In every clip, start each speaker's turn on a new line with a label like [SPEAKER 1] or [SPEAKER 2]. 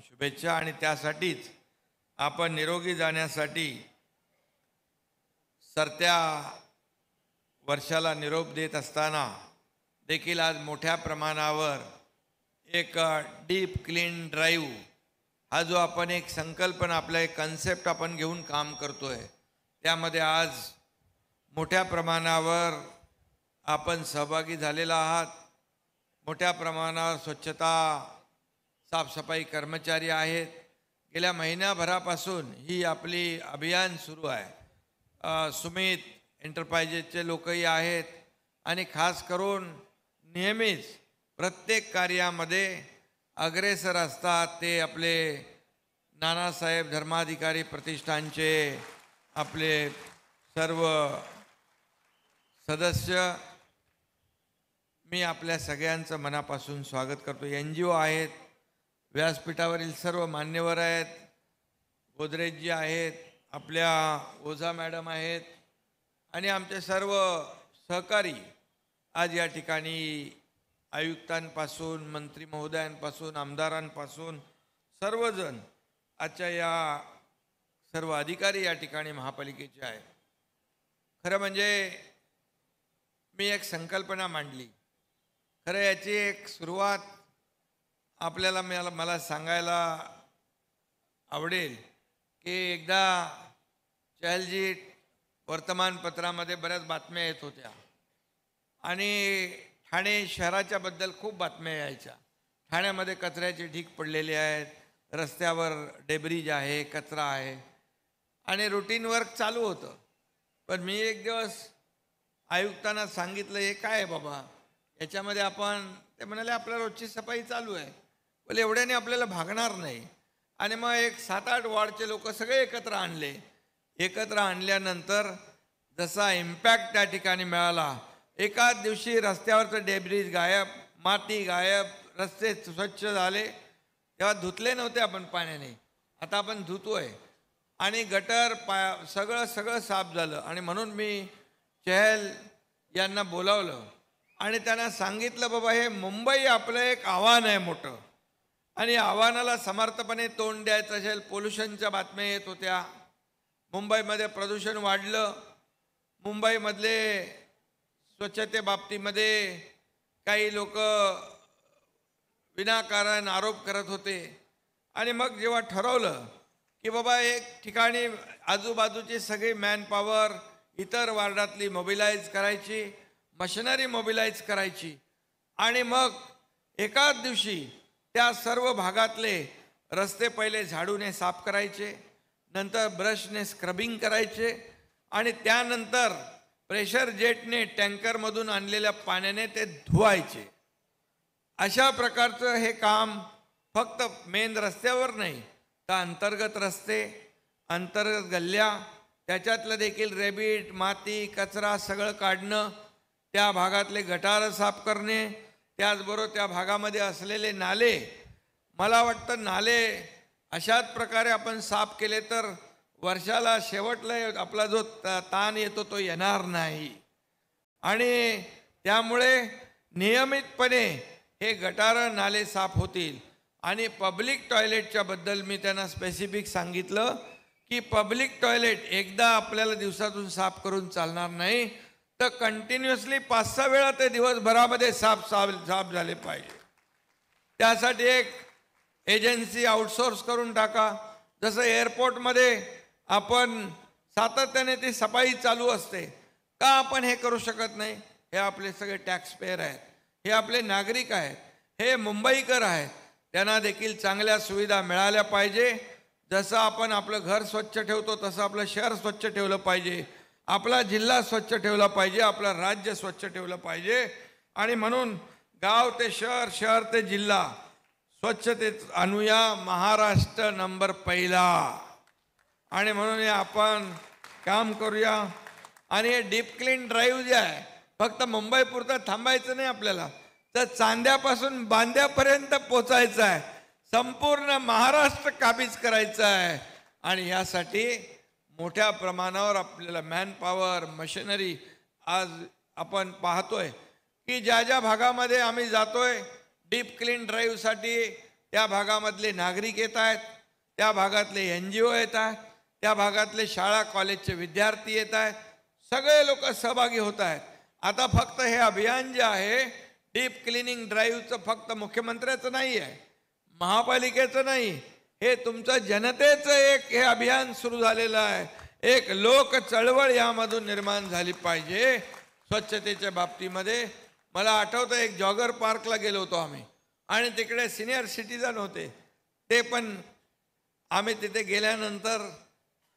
[SPEAKER 1] शुभेच्छा. आणि त्यासाठीच आपण निरोगी जाण्यासाठी सरत्या वर्षाला निरोप देत असताना देखील आज मोठ्या प्रमाणावर एक डीप क्लीन ड्राईव्ह हा जो आपण एक संकल्पना आपला एक कन्सेप्ट आपण घेऊन काम करतोय, त्यामध्ये आज मोठ्या प्रमाणावर आपण सहभागी झालेला आहात. मोठ्या प्रमाणावर स्वच्छता साफसफाई कर्मचारी आहेत. गेल्या महिन्याभरापासून ही आपली अभियान सुरू आहे. सुमित एंटरप्राइजेसचे लोकही आहेत आणि खास करून नेहमीच प्रत्येक कार्यामध्ये अग्रेसर असतात ते आपले नानासाहेब धर्माधिकारी प्रतिष्ठानचे आपले सर्व सदस्य. मी आपल्या सगळ्यांचं मनापासून स्वागत करतो. NGO आहेत, व्यासपीठावरील सर्व मान्यवर आहेत, गोदरेजजी आहेत, आपल्या ओझा मॅडम आहेत आणि आमचे सर्व सहकारी आज या ठिकाणी आयुक्तांपासून मंत्री महोदयांपासून आमदारांपासून सर्वजण आजच्या या सर्व अधिकारी या ठिकाणी महापालिकेचे आहेत. खरं म्हणजे मी एक संकल्पना मांडली. खरं याची एक सुरुवात आपल्याला मला सांगायला आवडेल की एकदा चहलजी वर्तमानपत्रामध्ये बऱ्याच बातम्या येत होत्या आणि ठाणे शहराच्या बद्दल खूप बातम्या यायच्या. ठाण्यामध्ये कचऱ्याचे ढीग पडलेले आहेत, रस्त्यावर डेब्रिज आहे, कचरा आहे आणि रुटीन वर्क चालू होतं. पण मी एक दिवस आयुक्तांना सांगितलं, हे काय आहे बाबा याच्यामध्ये आपण, ते म्हणाले आपल्या रोजची सफाई चालू आहे. बोले एवढ्याने आपल्याला भागणार नाही. आणि मग एक 7-8 वॉर्डचे लोक सगळे एकत्र आणले. एकत्र आणल्यानंतर जसा इम्पॅक्ट त्या ठिकाणी मिळाला, एकाच दिवशी रस्त्यावरचं डेब्रिज गायब, माती गायब, रस्ते स्वच्छ झाले. तेव्हा धुतले नव्हते आपण पाण्याने, आता आपण धुतोय आणि गटर सगळं साफ झालं. आणि म्हणून मी चहल यांना बोलावलं आणि त्यांना सांगितलं, बाबा हे मुंबई आपलं एक आव्हान आहे मोठं आणि आव्हानाला समर्थपणे तोंड द्यायचं असेल. पोल्युशनच्या बातम्या येत होत्या, मुंबईमध्ये प्रदूषण वाढलं, मुंबईमधले स्वच्छतेबाबतीमध्ये काही लोक विनाकारण आरोप करत होते. आणि मग जेव्हा ठरवलं की बाबा एक ठिकाणी आजूबाजूची सगळी मॅनपॉवर इतर वार्डातली मोबिलाईज करायची, मशिनरी मोबिलाईज करायची आणि मग एकाच दिवशी त्या सर्व भागातले रस्ते पहिले झाडूने साफ करायचे, नंतर ब्रशने स्क्रबिंग करायचे आणि त्यानंतर प्रेशर जेटने टँकरमधून आणलेल्या पाण्याने ते धुवायचे. अशा प्रकारचं हे काम फक्त मेन रस्त्यावर नाही तर अंतर्गत रस्ते, अंतर्गत गल्ल्या, त्याच्यातलं देखील रेबीट, माती, कचरा सगळं काढणं, त्या भागातले गटारं साफ करणे, त्याचबरोबर त्या भागामध्ये असलेले नाले. मला वाटतं नाले अशाच प्रकारे आपण साफ केले तर वर्षाला शेवटला आपला जो ताण येतो तो येणार नाही. आणि त्यामुळे नियमितपणे हे गटारं नाले साफ होतील. आणि पब्लिक टॉयलेटच्या बद्दल मी त्यांना स्पेसिफिक सांगितलं की पब्लिक टॉयलेट एकदा आपल्याला दिवसातून साफ करून चालणार नाही, तर कंटिन्युअसली 5-6 वेळा ते दिवसभरामध्ये साफ झाले पाहिजे. त्यासाठी एक एजन्सी आउटसोर्स करून टाका. जसं एअरपोर्टमध्ये आपण सातत्याने ती सफाई चालू असते, का आपण हे करू शकत नाही? हे आपले सगळे टॅक्स पेयर आहेत, हे आपले नागरिक आहेत, हे मुंबईकर आहेत, त्यांना देखील चांगल्या सुविधा मिळाल्या पाहिजे. जसं आपण आपलं घर स्वच्छ ठेवतो तसं आपलं शहर स्वच्छ ठेवलं पाहिजे, आपला जिल्हा स्वच्छ ठेवला पाहिजे, आपलं राज्य स्वच्छ ठेवलं पाहिजे. आणि म्हणून गाव ते शहर, शहर ते जिल्हा स्वच्छतेत आणूया महाराष्ट्र नंबर 1. आणि म्हणून आपण काम करूया. आणि हे डीप क्लीन ड्राईव्ह जे आहे फक्त मुंबईपुरतं थांबायचं नाही, आपल्याला तर चांद्यापासून बांद्यापर्यंत पोचायचं आहे, संपूर्ण महाराष्ट्र काबीज करायचं आहे. आणि यासाठी मोठ्या प्रमाणावर आपल्याला मॅनपॉवर, मशिनरी, आज आपण पाहतोय की ज्या ज्या भागामध्ये आम्ही जातोय डीप क्लीन ड्राईव्हसाठी त्या भागामधले नागरिक येत आहेत, त्या भागातले NGO येत आहेत, त्या भागातले शाळा कॉलेजचे विद्यार्थी येत आहेत, सगळे लोक सहभागी होत आहेत. आता फक्त हे अभियान जे आहे डीप क्लिनिंग ड्राईव्हचं फक्त मुख्यमंत्र्याचं नाही आहे, महापालिकेचं नाही, हे तुमचं जनतेचं एक हे अभियान सुरू झालेलं आहे. एक लोक चळवळ यामधून निर्माण झाली पाहिजे स्वच्छतेच्या बाबतीमध्ये. मला आठवतं एक जॉगर पार्कला गेलो होतो आम्ही आणि तिकडे सिनियर सिटीजन होते. ते पण आम्ही तिथे गेल्यानंतर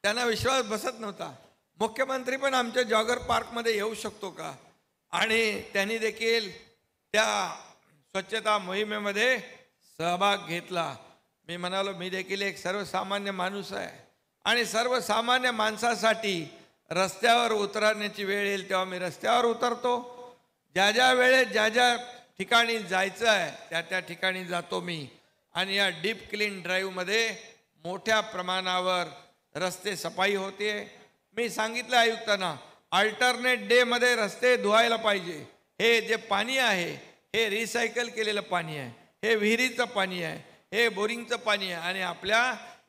[SPEAKER 1] त्यांना विश्वास बसत नव्हता, मुख्यमंत्री पण आमच्या जॉगर पार्कमध्ये येऊ शकतो का? आणि त्यांनी देखील त्या स्वच्छता मोहिमेमध्ये सहभाग घेतला. मी म्हणालो मी देखील एक सर्वसामान्य माणूस आहे आणि सर्वसामान्य माणसासाठी रस्त्यावर उतरण्याची वेळ येईल तेव्हा मी रस्त्यावर उतरतो. ज्या ज्या वेळेत ज्या ज्या ठिकाणी जायचं आहे त्या त्या ठिकाणी जातो मी. आणि या डीप क्लीन ड्राईव्हमध्ये मोठ्या प्रमाणावर रस्ते सफाई होते. मी सांगितलं आयुक्तांना अल्टरनेट डेमध्ये रस्ते धुवायला पाहिजे. हे जे पाणी आहे हे रिसायकल केलेलं पाणी आहे, हे विहिरीचं पाणी आहे, हे बोरिंगचं पाणी आहे आणि आपल्या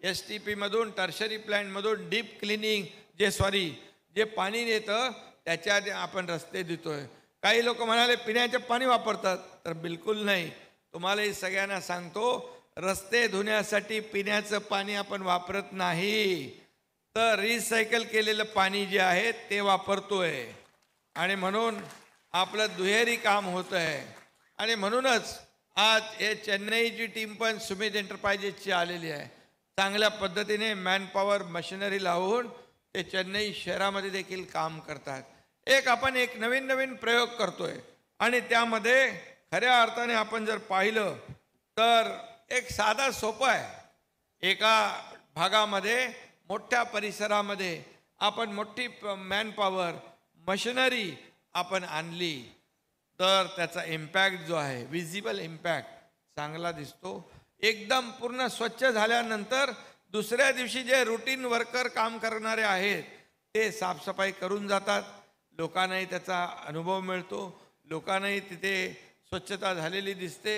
[SPEAKER 1] STP मधून टर्शरी प्लॅन्टमधून डीप क्लिनिंग जे पाणी येतं त्याच्यात आपण रस्ते देतोय. काही लोक म्हणाले पिण्याचे पाणी वापरतात, तर बिलकुल नाही. तुम्हाला हे सगळ्यांना सांगतो रस्ते धुण्यासाठी पिण्याचं पाणी आपण वापरत नाही, तर रिसायकल केलेलं पाणी जे आहे ते वापरतोय. आणि म्हणून आपलं दुहेरी काम होत आहे. आणि म्हणूनच आज हे चेन्नईची टीम पण सुमित एंटरप्राइजेसची आलेली आहे. चांगल्या पद्धतीने मॅनपॉवर मशिनरी लावून ते चेन्नई शहरामध्ये देखील काम करतात. आपण एक नवीन प्रयोग करतोय आणि त्यामध्ये खऱ्या अर्थाने आपण जर पाहिलं तर एक साधा सोपं आहे. एका भागामध्ये मोठ्या परिसरामध्ये आपण मोठी मॅनपॉवर मशिनरी आपण आणली तर त्याचा इम्पॅक्ट जो आहे विजिबल इम्पॅक्ट चांगला दिसतो. एकदम पूर्ण स्वच्छ झाल्यानंतर दुसऱ्या दिवशी जे रुटीन वर्कर काम करणारे आहेत ते साफसफाई करून जातात. लोकांनाही त्याचा अनुभव मिळतो, लोकांनाही तिथे स्वच्छता झालेली दिसते.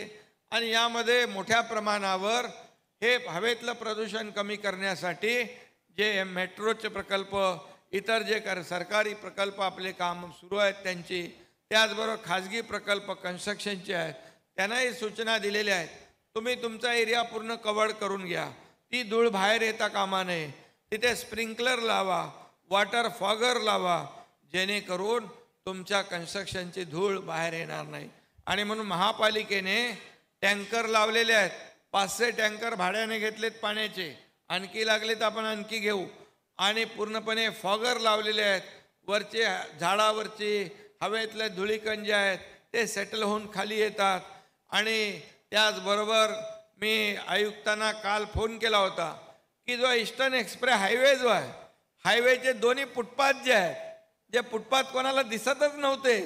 [SPEAKER 1] आणि यामध्ये मोठ्या प्रमाणावर हे हवेतलं प्रदूषण कमी करण्यासाठी जे मेट्रोचे प्रकल्प, इतर जे सरकारी प्रकल्प आपले काम सुरू आहेत त्यांची, त्याचबरोबर खाजगी प्रकल्प कन्स्ट्रक्शनचे आहेत, त्यांनाही सूचना दिलेल्या आहेत. तुम्ही तुमचा एरिया पूर्ण कव्हर करून घ्या, ती धूळ बाहेर येता कामा नये. तिथे स्प्रिंकलर लावा, वॉटर फॉगर लावा, जेणेकरून तुमच्या कन्स्ट्रक्शनची धूळ बाहेर येणार नाही. आणि म्हणून महापालिकेने टँकर लावलेले आहेत. 500 टँकर भाड्याने घेतलेत पाण्याचे, आणखी लागले तर आपण आणखी घेऊ. आणि पूर्णपणे फॉगर लावलेले आहेत. वरचे झाडावरचे हवेतले धुळीकण जे आहेत ते सेटल होऊन खाली येतात. आणि त्याचबरोबर मी आयुक्तांना काल फोन केला होता की जो ईस्टर्न एक्सप्रेस हायवे जो आहे, हायवेचे दोन्ही फुटपाथ जे आहेत, जे फुटपाथ कोणाला दिसतच नव्हते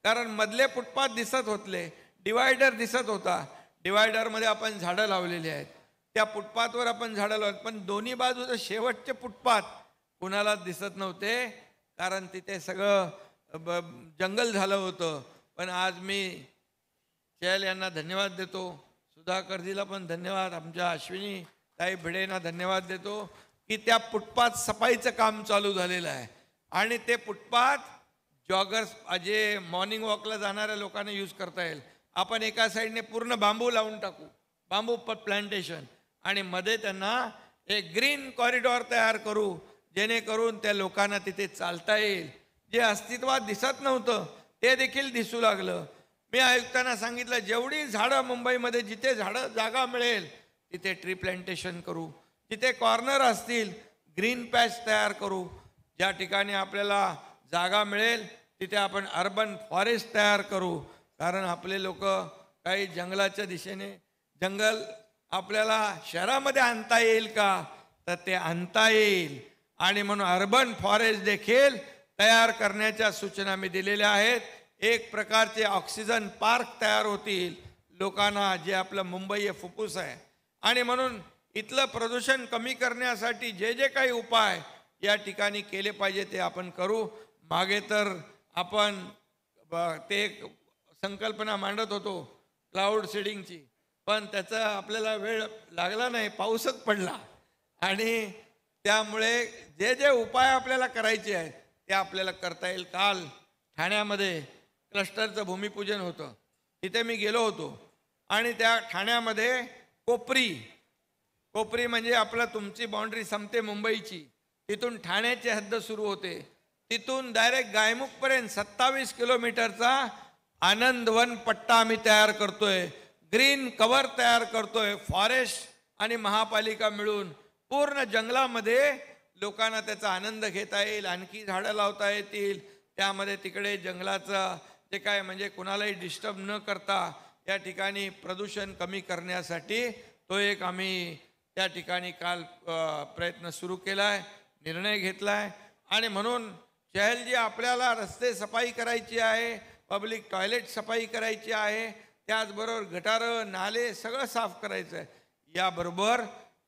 [SPEAKER 1] कारण मधले फुटपाथ दिसत होते, डिवायडर दिसत होता, डिवायडरमध्ये आपण झाडं लावलेली आहेत, त्या फुटपाथवर आपण झाडं लावत, पण दोन्ही बाजूचे शेवटचे फुटपाथ कुणाला दिसत नव्हते कारण तिथे सगळं जंगल झालं होतं. पण आज मी चैल यांना धन्यवाद देतो, सुधाकरजीला पण धन्यवाद, आमच्या अश्विनी ताई भिडेंना धन्यवाद देतो की त्या फुटपाथ सफाईचं काम चालू झालेलं आहे. आणि ते फुटपाथ जॉगर्स जे मॉर्निंग वॉकला जाणाऱ्या लोकांना यूज करता येईल. आपण एका साईडने पूर्ण बांबू लावून टाकू, बांबू प्लांटेशन, आणि मध्ये त्यांना एक ग्रीन कॉरिडॉर तयार करू जेणेकरून त्या लोकांना तिथे चालता येईल. जे अस्तित्वात दिसत नव्हतं ते देखील दिसू लागलं. मी आयुक्तांना सांगितलं जेवढी झाडं मुंबईमध्ये जिथे झाडं जागा मिळेल तिथे ट्री प्लांटेशन करू, जिथे कॉर्नर असतील ग्रीन पॅच तयार करू, ज्या ठिकाणी आपल्याला जागा मिळेल तिथे आपण अर्बन फॉरेस्ट तयार करू. कारण आपले लोक काही जंगलाच्या दिशेने, जंगल आपल्याला शहरामध्ये आणता येईल का, तर ते आणता येईल. आणि म्हणून अर्बन फॉरेस्ट देखील तयार करण्याच्या सूचना मी दिलेल्या आहेत. एक प्रकारचे ऑक्सिजन पार्क तयार होतील लोकांना, जे आपलं मुंबई हे फुफ्फुस आहे. आणि म्हणून इथलं प्रदूषण कमी करण्यासाठी जे जे काही उपाय या ठिकाणी केले पाहिजे ते आपण करू. मागे तर आपण ते एक संकल्पना मांडत होतो क्लाउड सीडिंगची, पण त्याचा आपल्याला वेळ लागला नाही, पाऊसच पडला. आणि त्यामुळे जे जे उपाय आपल्याला करायचे आहेत ते आपल्याला करता येईल. काल ठाण्यामध्ये क्लस्टरचं भूमिपूजन होतं, तिथे मी गेलो होतो. आणि त्या ठाण्यामध्ये कोपरी म्हणजे आपलं तुमची बाउंड्री संपते मुंबईची, तिथून ठाण्याची हद्द सुरू होते, तिथून डायरेक्ट गायमुखपर्यंत 27 किलोमीटरचा आनंदवन पट्टा आम्ही तयार करतोय, ग्रीन कव्हर तयार करतोय. फॉरेस्ट आणि महापालिका मिळून पूर्ण जंगलामध्ये लोकांना त्याचा आनंद घेता येईल, आणखी झाडं लावता येतील. त्यामध्ये तिकडे जंगलाचं जे काय म्हणजे कुणालाही डिस्टर्ब न करता या ठिकाणी प्रदूषण कमी करण्यासाठी तो एक आम्ही त्या ठिकाणी काल प्रयत्न सुरू केला आहे, निर्णय घेतला आहे. आणि म्हणून चहलजी, आपल्याला रस्ते सफाई करायची आहे, पब्लिक टॉयलेट सफाई करायची आहे, त्याचबरोबर गटारं नाले सगळं साफ करायचं आहे. याबरोबर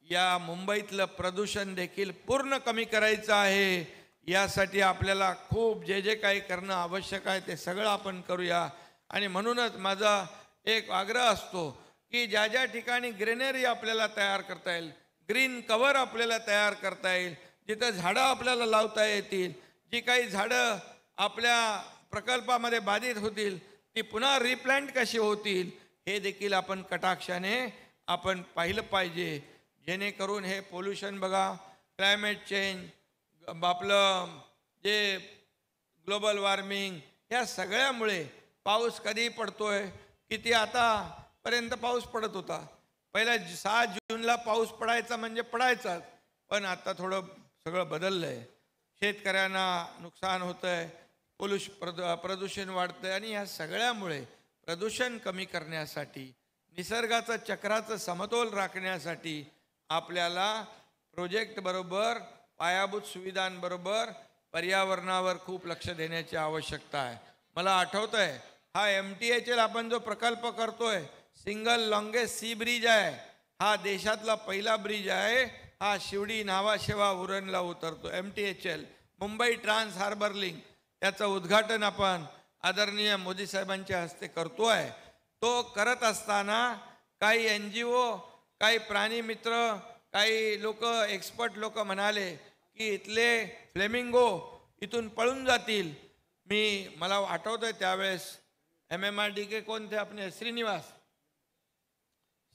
[SPEAKER 1] या मुंबईतलं प्रदूषण देखील पूर्ण कमी करायचं आहे. यासाठी आपल्याला खूप जे जे काही करणं आवश्यक आहे ते सगळं आपण करूया. आणि म्हणूनच माझा एक आग्रह असतो की ज्या ज्या ठिकाणी ग्रीनरी आपल्याला तयार करता येईल, ग्रीन कव्हर आपल्याला तयार करता येईल, जिथं झाडं आपल्याला लावता येतील, जी काही झाडं आपल्या प्रकल्पामध्ये बाधित होतील ती पुन्हा रिप्लांट कशी होतील हे देखील आपण कटाक्षाने आपण पाहिलं पाहिजे. जेणेकरून हे पोल्युशन बघा, क्लायमेट चेंज, आपलं जे ग्लोबल वॉर्मिंग, या सगळ्यामुळे पाऊस कधी पडतोय, किती आतापर्यंत पाऊस पडत होता. पहिल्या 6 जूनला पाऊस पडायचा म्हणजे पडायचाच, पण आता थोडं सगळं बदललं आहे. शेतकऱ्यांना नुकसान होतं आहे, प्रदूषण वाढतं आहे. आणि ह्या सगळ्यामुळे प्रदूषण कमी करण्यासाठी, निसर्गाचं चक्राचं समतोल राखण्यासाठी आपल्याला प्रोजेक्टबरोबर, पायाभूत सुविधांबरोबर पर्यावरणावर खूप लक्ष देण्याची आवश्यकता आहे. मला आठवतं आहे, हा MTHL आपण जो प्रकल्प करतोय, सिंगल लॉंगेस्ट सी ब्रिज आहे, हा देशातला पहिला ब्रिज आहे. हा शिवडी नावाशेवा उरणला उतरतो. MTHL Mumbai trans harbour link, त्याचं उद्घाटन आपण आदरणीय मोदी साहेबांच्या हस्ते करतोय. तो करत असताना काही NGO, काही प्राणी मित्र, काही लोक, एक्सपर्ट लोक म्हणाले की इथले फ्लेमिंगो इथून पळून जातील. मला आठवतंय त्यावेळेस MMRDK कोणते आपले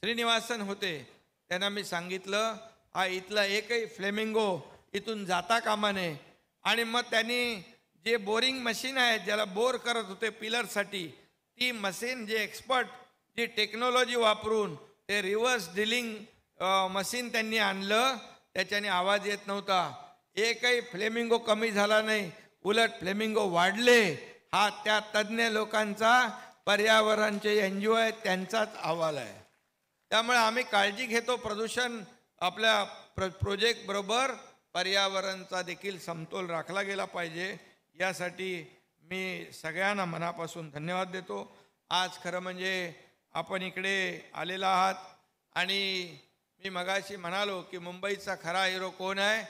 [SPEAKER 1] श्रीनिवासन होते, त्यांना मी सांगितलं हा इथला एकही फ्लेमिंगो इथून जाता कामा नये. आणि मग त्यांनी जे बोरिंग मशीन आहे, ज्याला बोर करत होते पिलरसाठी, ती मशीन, जे एक्सपर्ट जी टेक्नॉलॉजी वापरून ते रिव्हर्स ड्रिलिंग मशीन त्यांनी आणलं, त्याच्याने आवाज येत नव्हता. एकही फ्लेमिंगो कमी झाला नाही, उलट फ्लेमिंगो वाढले. हा त्या तज्ज्ञ लोकांचा, पर्यावरणचे NGO आहेत त्यांचाच अहवाल आहे. त्यामुळे आम्ही काळजी घेतो, प्रदूषण आपल्या प्रोजेक्ट बरोबर पर्यावरणचा देखील समतोल राखला गेला पाहिजे. यासाठी मी सगळ्यांना मनापासून धन्यवाद देतो. आज खरं म्हणजे आपण इकडे आलेला आहात. आणि मी मगाशी म्हणालो की मुंबईचा खरा हिरो कोण आहे,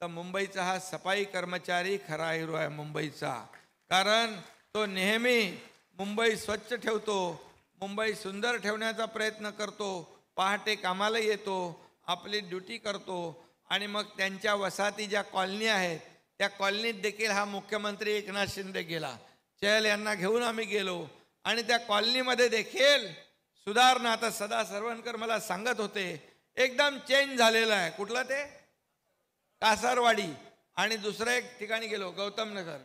[SPEAKER 1] तर मुंबईचा हा सफाई कर्मचारी खरा हिरो आहे मुंबईचा. कारण तो नेहमी मुंबई स्वच्छ ठेवतो, मुंबई सुंदर ठेवण्याचा प्रयत्न करतो, पहाटे कामाला येतो, आपली ड्युटी करतो. आणि मग त्यांच्या वसाहती ज्या कॉलनी आहेत त्या कॉलनीत देखील हा मुख्यमंत्री एकनाथ शिंदे गेला, चहल यांना घेऊन आम्ही गेलो. आणि त्या कॉलनीमध्ये देखील सुधारणा, आता सदा सरवणकर मला सांगत होते, एकदम चेंज झालेलं आहे. कुठलं ते कासारवाडी, आणि दुसऱ्या एक ठिकाणी गेलो गौतम नगर.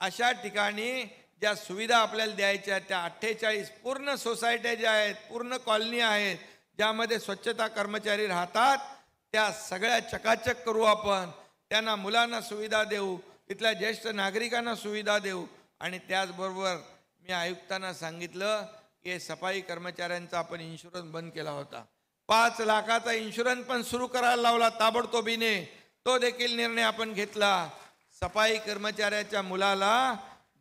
[SPEAKER 1] अशा ठिकाणी ज्या सुविधा आपल्याला द्यायच्या आहेत त्या 48 पूर्ण सोसायट्या ज्या आहेत, पूर्ण कॉलनी आहेत, ज्यामध्ये स्वच्छता कर्मचारी राहतात, त्या सगळ्या चकाचक करू आपण. त्यांना मुलांना सुविधा देऊ, तिथल्या ज्येष्ठ नागरिकांना सुविधा देऊ. आणि त्याचबरोबर मी आयुक्तांना सांगितलं की सफाई कर्मचाऱ्यांचा आपण इन्शुरन्स बंद केला होता, 5 लाखाचा इन्शुरन्स पण सुरू करायला लावला ताबडतोबीने. तो देखील निर्णय आपण घेतला. सफाई कर्मचाऱ्याच्या मुलाला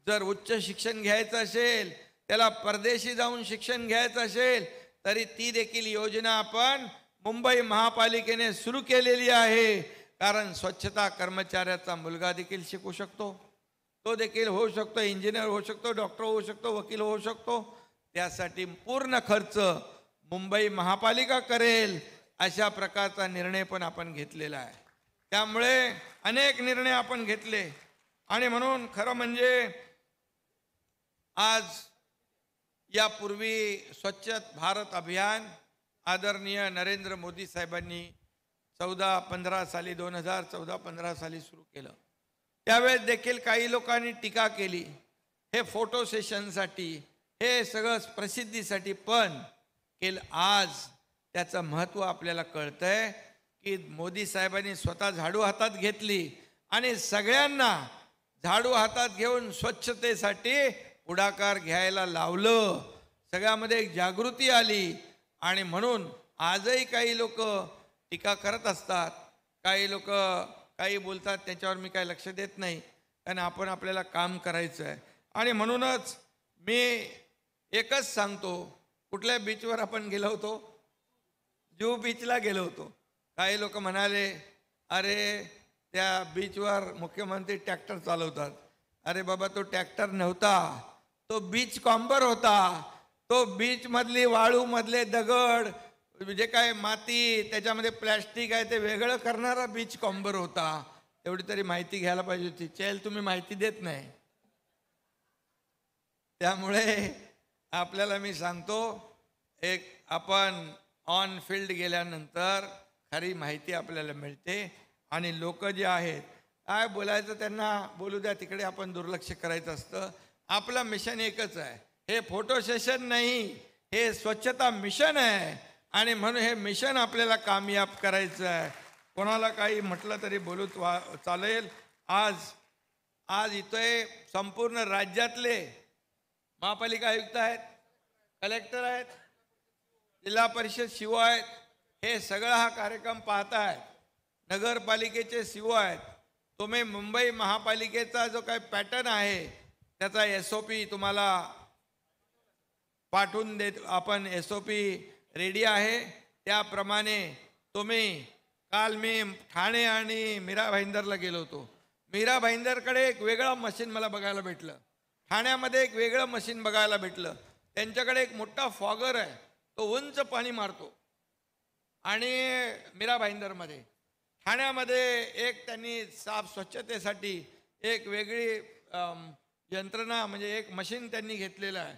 [SPEAKER 1] जर उच्च शिक्षण घ्यायचं असेल, त्याला परदेशी जाऊन शिक्षण घ्यायचं असेल, तरी ती देखील योजना आपण मुंबई महापालिकेने सुरू केलेली आहे. कारण स्वच्छता कर्मचाऱ्याचा मुलगा देखील शिकू शकतो, तो देखील होऊ शकतो, इंजिनियर होऊ शकतो, डॉक्टर होऊ शकतो, वकील होऊ शकतो. त्यासाठी पूर्ण खर्च मुंबई महापालिका करेल अशा प्रकारचा निर्णय पण आपण घेतलेला आहे. त्यामुळे अनेक निर्णय आपण घेतले आणि म्हणून खरं म्हणजे आज यापूर्वी स्वच्छ भारत अभियान आदरणीय नरेंद्र मोदी साहेबांनी 14-15 साली 2014-15 साली सुरू केलं. त्यावेळेस देखील काही लोकांनी टीका केली, हे फोटो सेशनसाठी, हे सगळं प्रसिद्धीसाठी पण केलं. आज त्याचं महत्त्व आपल्याला कळतंय की मोदी साहेबांनी स्वतः झाडू हातात घेतली आणि सगळ्यांना झाडू हातात घेऊन स्वच्छतेसाठी पुढाकार घ्यायला लावलं. सगळ्यामध्ये एक जागृती आली आणि म्हणून आजही काही लोक टीका करत असतात, काही लोक काही बोलतात, त्याच्यावर मी काही लक्ष देत नाही, कारण आपण आपल्याला काम करायचं आहे. आणि म्हणूनच मी एकच सांगतो, कुठल्या बीचवर आपण गेलो होतो? जुहू बीचला गेलो होतो. काही लोक म्हणाले, अरे त्या बीचवर मुख्यमंत्री ट्रॅक्टर चालवतात. अरे बाबा, तो ट्रॅक्टर नव्हता, तो बीच कॉम्बर होता. तो बीचमधली वाळूमधले दगड, जे काय माती, त्याच्यामध्ये प्लॅस्टिक आहे, ते वेगळं करणारा बीच कॉम्बर होता. एवढी तरी माहिती घ्यायला पाहिजे होती. चल, तुम्ही माहिती देत नाही. त्यामुळे आपल्याला मी सांगतो, एक आपण ऑन फील्ड गेल्यानंतर खरी माहिती आपल्याला मिळते. आणि लोक जे आहेत, काय बोलायचं त्यांना बोलू द्या, तिकडे आपण दुर्लक्ष करायचं असतं. आपलं मिशन एकच आहे, हे फोटो सेशन नाही, हे स्वच्छता मिशन आहे. आणि म्हणून हे मिशन आपल्याला कामयाब करायचं आहे. कोणाला काही म्हटलं तरी बोलू चालेल. आज इथे संपूर्ण राज्यातले महापालिका आयुक्त आहेत, कलेक्टर आहेत, जिल्हा परिषद सीओ आहेत, हे सगळा हा कार्यक्रम पाहतायत. नगरपालिकेचे सीओ आहेत. तुम्ही मुंबई महापालिकेचा जो काही पॅटर्न आहे त्याचा SOP तुम्हाला पाठवून देत. आपण SOP रेडी आहे. त्याप्रमाणे तुम्ही, काल मी ठाणे आणि मीरा भाईंदरला गेलो होतो. मीरा भाईंदरकडे एक वेगळं मशीन मला बघायला भेटलं, ठाण्यामध्ये एक वेगळं मशीन बघायला भेटलं. त्यांच्याकडे एक मोठा फॉगर आहे, तो उंच पाणी मारतो. आणि मीरा भाईंदरमध्ये, ठाण्यामध्ये एक त्यांनी साफ स्वच्छतेसाठी एक वेगळी यंत्रणा, म्हणजे एक मशीन त्यांनी घेतलेलं आहे.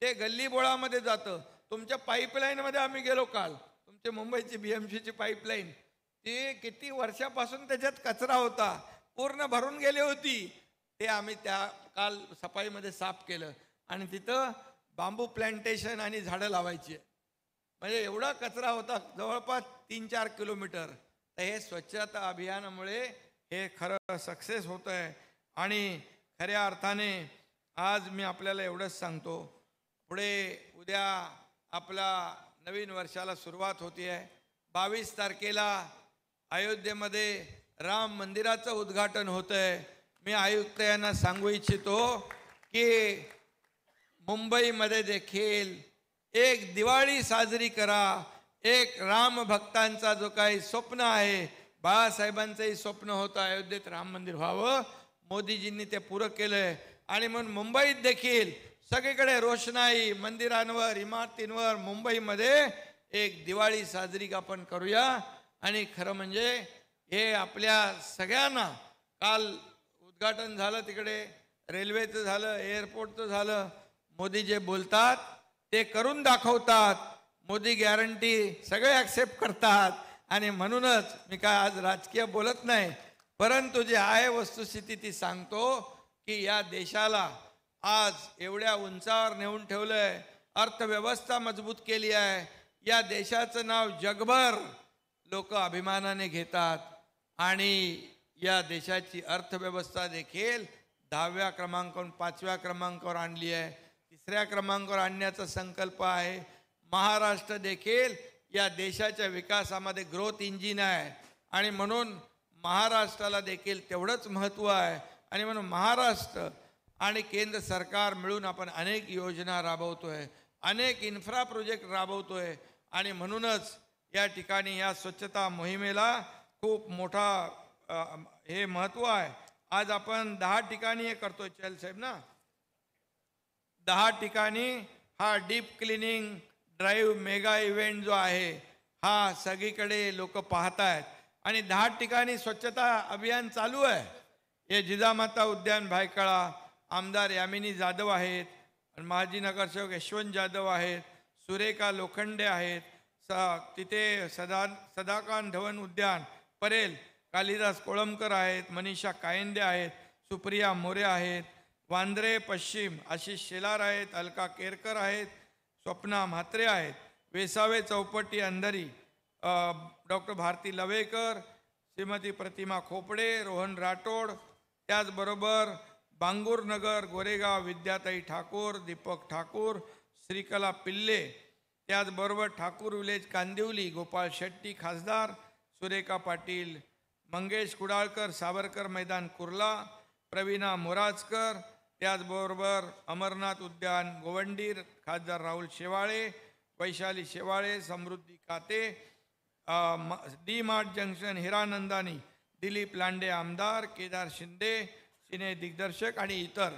[SPEAKER 1] ते गल्लीबोळामध्ये जातं. तुमच्या पाईपलाईनमध्ये आम्ही गेलो काल, तुमचे मुंबईची BMCची पाईपलाईन, ती किती वर्षापासून त्याच्यात कचरा होता, पूर्ण भरून गेली होती. ते आम्ही त्या काल सफाईमध्ये साफ केलं. आणि तिथं बांबू प्लांटेशन आणि झाडं लावायची, म्हणजे एवढा कचरा होता, जवळपास 3-4 किलोमीटर. तर हे स्वच्छता अभियानामुळे हे खरं सक्सेस होतं आहे. आणि खऱ्या अर्थाने आज मी आपल्याला एवढंच सांगतो, पुढे उद्या आपला नवीन वर्षाला सुरुवात होती आहे. 22 तारखेला अयोध्येमध्ये राम मंदिराचं उद्घाटन होतं आहे. मी आयुक्त यांना सांगू इच्छितो की मुंबईमध्ये देखील एक दिवाळी साजरी करा. एक राम भक्तांचा जो काही स्वप्न आहे, बाळासाहेबांचंही स्वप्न होतं अयोध्येत राम मंदिर व्हावं, मोदीजींनी ते पुरं केलंय. आणि म्हणून मुंबईत देखील सगळीकडे रोषणाई, मंदिरांवर, इमारतींवर, मुंबईमध्ये एक दिवाळी साजरी आपण करूया. आणि खरं म्हणजे हे आपल्या सगळ्यांना, काल उद्घाटन झालं, तिकडे रेल्वेचं झालं, एअरपोर्टचं झालं. मोदी जे बोलतात ते करून दाखवतात. मोदी गॅरंटी सगळे ॲक्सेप्ट करतात. आणि म्हणूनच मी काय आज राजकीय बोलत नाही, परंतु जे आहे वस्तुस्थिती ती सांगतो की या देशाला आज एवढ्या उंचावर नेऊन ठेवलं आहे, अर्थव्यवस्था मजबूत केली आहे. या देशाचं नाव जगभर लोक अभिमानाने घेतात. आणि या देशाची अर्थव्यवस्था देखील 10व्या क्रमांकावरून 5व्या क्रमांकावर आणली आहे. 3ऱ्या क्रमांकावर आणण्याचा संकल्प आहे. महाराष्ट्र देखील या देशाच्या विकासामध्ये ग्रोथ इंजिन आहे. आणि म्हणून महाराष्ट्राला देखील तेवढंच महत्त्व आहे. आणि म्हणून महाराष्ट्र आणि केंद्र सरकार मिळून आपण अनेक योजना राबवतोय, अनेक इन्फ्रा प्रोजेक्ट राबवतोय. आणि म्हणूनच या ठिकाणी या स्वच्छता मोहिमेला खूप मोठा हे महत्त्व आहे. आज आपण 10 ठिकाणी हे करतोय, चल साहेब ना, 10 ठिकाणी हा deep cleaning drive mega event जो आहे हा सगळीकडे लोक पाहतायत आणि 10 ठिकाणी स्वच्छता अभियान चालू आहे. हे जिजामाता उद्यान भायखळा, आमदार यामिनी जाधव आहेत, माजी नगरसेवक यशवंत जाधव आहेत, सुरेखा लोखंडे आहेत, तिथे सदाकांत धवन उद्यान परेल, कालिदास कोळंबकर आहेत, मनीषा कायंदे आहेत, सुप्रिया मोरे आहेत, वांद्रे पश्चिम आशिष शेलार आहेत, अलका केरकर आहेत, स्वप्ना म्हात्रे आहेत, वेसावे चौपटी अंधारी डॉक्टर भारती लवेकर, श्रीमती प्रतिमा खोपडे, रोहन राठोड, त्याचबरोबर बांगूरनगर गोरेगाव विद्याताई ठाकूर, दीपक ठाकूर, श्रीकला पिल्ले, त्याचबरोबर ठाकूर विलेज कांदिवली गोपाळ शेट्टी खासदार, सुरेखा पाटील, मंगेश कुडाळकर सावरकर मैदान कुर्ला, प्रवीणा मोराजकर, त्याचबरोबर अमरनाथ उद्यान गोवंडीर खासदार राहुल शेवाळे, वैशाली शेवाळे, समृद्धी काते, D mart junction Hiranandani, Dilip Lande आमदार, केदार शिंदे सिने दिग्दर्शक आणि इतर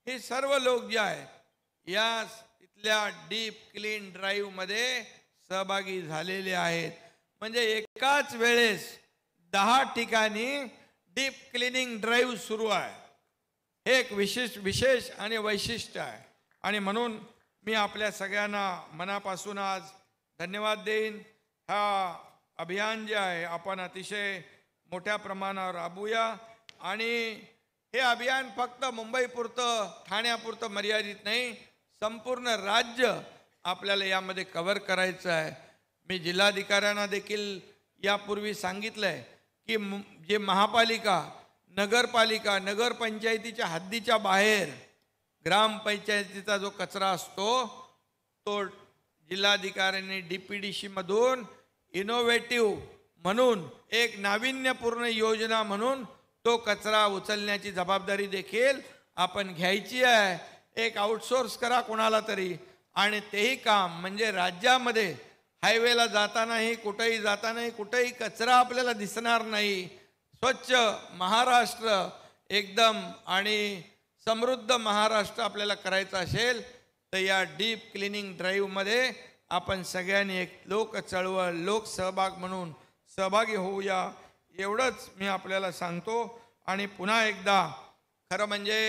[SPEAKER 1] हे सर्व लोक जे आहेत या इथल्या डीप क्लीन ड्राईव्ह मध्ये सहभागी झालेले आहेत. म्हणजे एकाच वेळेस 10 ठिकाणी डीप क्लिनिंग ड्राईव्ह सुरू आहे. हे एक विशेष आणि वैशिष्ट्य आहे आणि म्हणून मी आपल्या सगळ्यांना मनापासून आज धन्यवाद देईन. हा अभियान जे आहे आपण अतिशय मोठ्या प्रमाणावर राबवूया आणि हे अभियान फक्त मुंबईपुरतं ठाण्यापुरतं मर्यादित नाही, संपूर्ण राज्य आपल्याला यामध्ये कव्हर करायचं आहे. मी जिल्हाधिकाऱ्यांना देखील यापूर्वी सांगितलंय की जे महापालिका नगरपालिका नगरपंचायतीच्या हद्दीच्या बाहेर ग्रामपंचायतीचा जो कचरा असतो तो जिल्हाधिकाऱ्यांनी DPDC मधून इनोव्हेटिव्ह म्हणून एक नाविन्यपूर्ण योजना म्हणून तो कचरा उचलण्याची जबाबदारी देखील आपण घ्यायची आहे. एक आउटसोर्स करा कोणाला तरी आणि तेही काम म्हणजे राज्यामध्ये हायवेला जातानाही कुठेही कचरा आपल्याला दिसणार नाही. स्वच्छ महाराष्ट्र एकदम आणि समृद्ध महाराष्ट्र आपल्याला करायचा असेल तर या डीप क्लिनिंग ड्राईव्हमध्ये आपण सगळ्यांनी एक लोक चळवळ लोक सहभाग म्हणून सहभागी होऊया एवढंच मी आपल्याला सांगतो. आणि पुन्हा एकदा खरं म्हणजे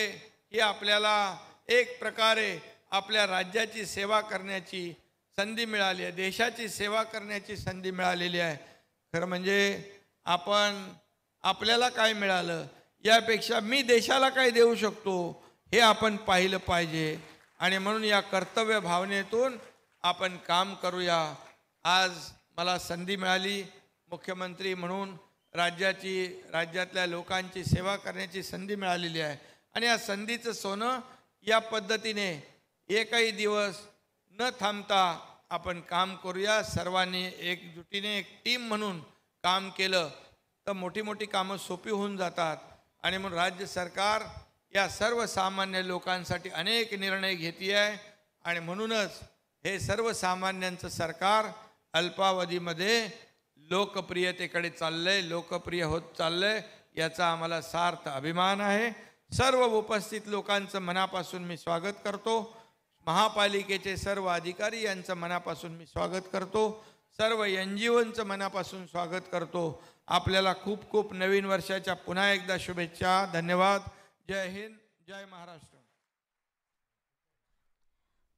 [SPEAKER 1] ही आपल्याला एक प्रकारे आपल्या राज्याची सेवा करण्याची संधी मिळाली आहे, देशाची सेवा करण्याची संधी मिळालेली आहे. खरं म्हणजे आपल्याला काय मिळालं यापेक्षा मी देशाला काय देऊ शकतो हे आपण पाहिलं पाहिजे आणि म्हणून या कर्तव्य भावनेतून आपण काम करूया. आज मला संधी मिळाली मुख्यमंत्री म्हणून राज्यातल्या लोकांची सेवा करण्याची संधी मिळालेली आहे आणि या संधीचं सोनं या पद्धतीने एकही दिवस न थांबता आपण काम करूया. सर्वांनी एकजुटीने एक टीम म्हणून काम केलं तर मोठी कामं सोपी होऊन जातात आणि म्हणून राज्य सरकार या सर्वसामान्य लोकांसाठी अनेक निर्णय घेते आहे आणि म्हणूनच हे सर्वसामान्यांचं सरकार अल्पावधीमध्ये लोकप्रियतेकडे चाललंय, लोकप्रिय होत चाललंय याचा आम्हाला सार्थ अभिमान आहे. सर्व उपस्थित लोकांचं मनापासून मी स्वागत करतो. महापालिकेचे सर्व अधिकारी यांचं मनापासून मी स्वागत करतो. सर्व NGOंचं मनापासून स्वागत करतो. आपल्याला खूप नवीन वर्षाच्या पुन्हा एकदा शुभेच्छा. धन्यवाद. जय हिंद, जय महाराष्ट्र.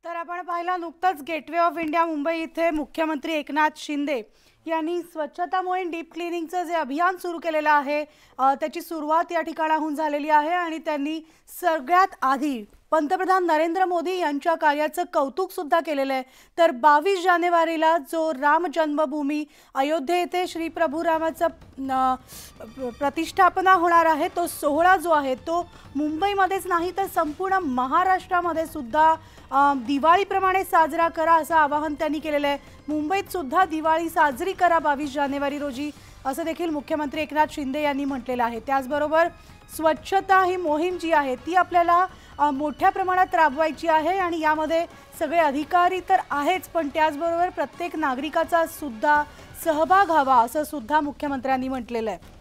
[SPEAKER 2] तर आपण पाहिला नुकताच गेटवे ऑफ इंडिया मुंबई इथे मुख्यमंत्री एकनाथ शिंदे यांनी स्वच्छता मोहीम डीप क्लिनिंगचं जे अभियान सुरू केलेलं आहे त्याची सुरुवात या ठिकाणाहून झालेली आहे आणि त्यांनी सगळ्यात आधी पंतप्रधान नरेंद्र मोदी यांच्या कार्याचं कौतुक सुद्धा केलेलं आहे. तर 22 जानेवारीला जो राम जन्मभूमी अयोध्ये येथे श्री प्रभू रामाचं प्रतिष्ठापना होणार आहे तो सोहळा जो आहे तो मुंबईमध्येच नाही तर संपूर्ण महाराष्ट्रामध्ये सुद्धा दिवाळीप्रमाणे साजरा करा असं आवाहन त्यांनी केलेलं आहे. मुंबईत सुद्धा दिवाळी साजरी करा 22 जानेवारी रोजी असं देखील मुख्यमंत्री एकनाथ शिंदे यांनी म्हटलेलं आहे. त्याचबरोबर स्वच्छता ही मोहीम जी आहे ती आपल्याला मोठ्या प्रमाणात राबवायची आहे आणि यामध्ये सगळे अधिकारी तर आहेच पण त्याचबरोबर प्रत्येक नागरिकाचा सुद्धा सहभाग हवा असं सुद्धा मुख्यमंत्र्यांनी म्हटलेलं आहे.